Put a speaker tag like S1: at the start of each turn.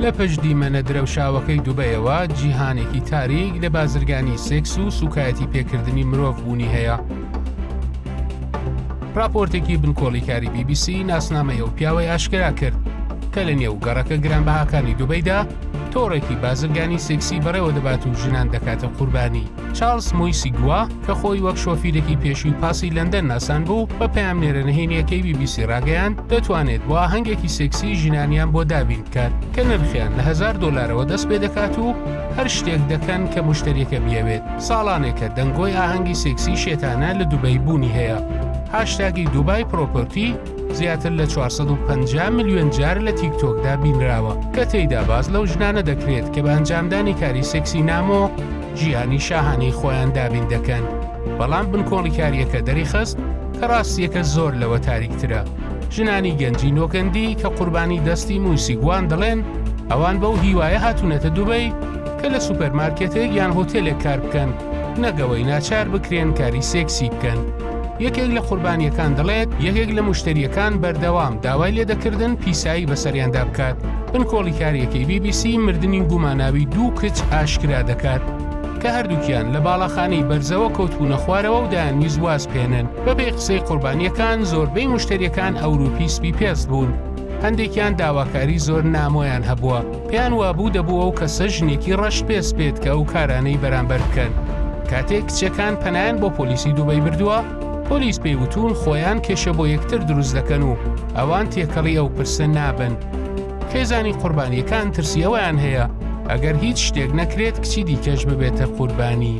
S1: لە پشتی مەنە درەوشاوەکەی دووبەیەوە جیهانێکی تاریک لە بازرگانی سێکس و سوکایەتی پێکردنی مرۆڤ بوونی هەیە. راپۆرتێکی بنکۆڵیکاری BBC ناسنامەیە و پیاوەی ئاشکرا کرد کە لە نێو گەڕەکە گرانبەهاکانی دووبەیدا تۆڕێکی بازرگانی سێکسی بەڕێوە دەبات و ژنان دەکاتە قوربانی. چارلز مویسیگوا کە خۆی وەک شۆفیرێکی پێشووی پاسی لەندەن ناسان بوو بە پەیامنێرە نهێنیەکەی BBC ڕاگەیاند دەتوانێت بۆ ئاهەنگێکی سێکسی ژنانیان بۆ دابین بکات کە نرخیان لە $1000 دەست پێ دەکات و هەر شتێک دەکەن کە مشتریەکە بیەوێت. ساڵانێکە دەنگۆی ئاهەنگی سێکسی شێتانە لە دووبەی بوونی هەیە. هاشتاگی دووبای پرۆپەرتی زیاتر لە 450 میلیۆن جار لە تیکتۆکدا بینراوە کە تێیدا باز لەو ژنانە دەکرێت کە بە ئەنجامدانی کاری سێکسی نامۆ ژیانی شاهانەی خۆیان دابین دەکەن. بەڵام بنکۆڵیکاریەکە دەریخست کە ڕاستیەکە زۆر لەوە تاریکترە. ژنانی گەنجی نۆکەندی کە قوربانی دەستی موسیگوان دەڵێن ئەوان بەو هیوایە هاتوونەتە دووبەی کە لە سوپەرمارکێتێک یان هۆتێلێک کار بکەن نەگەوەی ناچار بکرێن کاری سێکسی بکەن. یەکێک لە قوربانیەکان دەڵێت یەکێک لە مشتریەکان بەردەوام داوای لێدەکردن پیسایی بەسەریاندا بکات. بنکۆڵیکاریەکەی BBC مردنی گوماناوی دوو کچ ئاشکرا دەکات کە هەردووکیان لە باڵاخانەی بەرزەوە کەوتبوونە خوارەوە و دایانویست واز پێنن. بەبێ قسەی قوربانیەکان زۆربەی مشتریەکان ئەوروپی سپی پێست بوون. هەندێکیان داواکاری زۆر نامۆیان هەبووە. پێیان وابوو دەبووە و کەسە ژنێکی ڕەش پێست بێت کە ئەو کارانەی بەرامبەر بکەن. کاتێک کچەکان پەنایان بۆ پۆلیسی دووبەی بردووە، پۆلیس پێیوتون خۆیان کێشە بۆ یەکتر دروست دەکەن و ئەوان تێکەڵی ئەو پرسە نابن. خێزانی قوربانیەکان ترسیەوەیان هەیە ئەگەر هیچ شتێک نەکرێت کچی دیکەش ببێتە قوربانی.